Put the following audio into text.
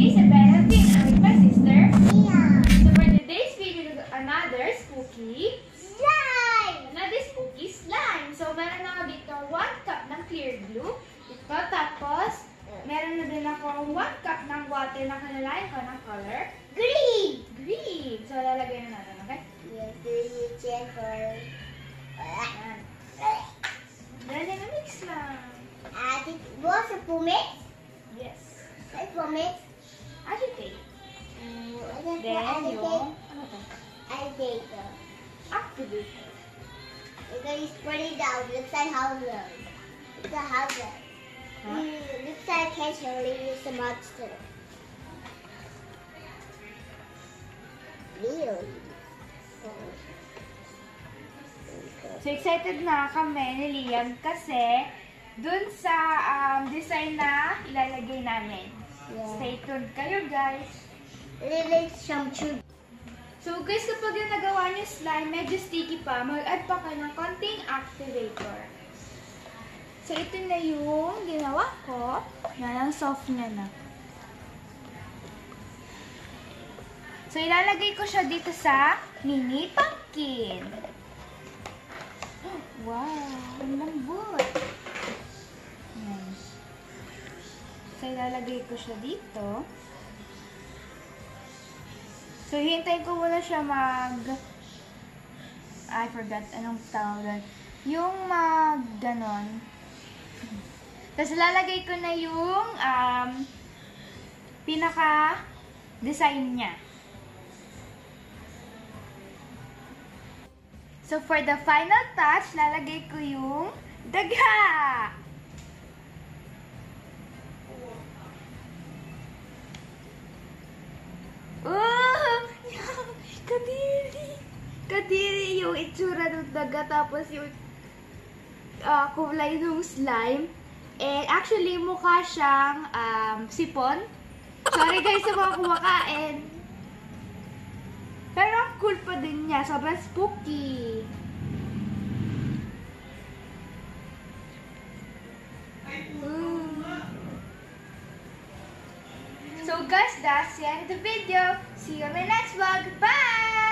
Fb-Ysabella Ignacio. I'm with my sister. Yeah. So for today's video, another spooky Slime! Another spooky slime. So meron ako dito 1 cup ng clear glue. Ito, tapos meron na din ako 1 cup ng water na kanalain ko ng color. Green! Green. So lalagay na natin, okay? Yes, green is gentle. Ayan. Then mix lang. What's the pomade? Yes. What's pomade? Agitate. Then Then yung, ano to? Alligator. Activator. You're going to spread it out. Looks like houses. It's a house. Huh? Looks like actually it's a monster. Really? So excited na kami ni Liam kasi dun sa design na ilalagay namin. Yeah. Stay tuned kayo, guys. Little some true. So guys, kapag yung nagawa niyo slime, medyo sticky pa, mag-add pa kayo ng konting activator. So ito na yung ginawa ko. Yan, ang soft niya na. So ilalagay ko siya dito sa mini pumpkin. Wow, ang lambot. Yan. So ilalagay ko siya dito. So, hintayin ko muna siya I forgot anong tawag doon. Yung ganon. Tapos, lalagay ko na yung pinaka-design niya. So, for the final touch, lalagay ko yung dagha! Kadiri yung itsura ng daga, tapos yung kulay ng slime. And actually, mukha siyang sipon. Sorry guys sa mga kumakain. Pero ang cool pa din niya. Sobrang spooky. So guys, that's the end of the video. See you on my next vlog. Bye!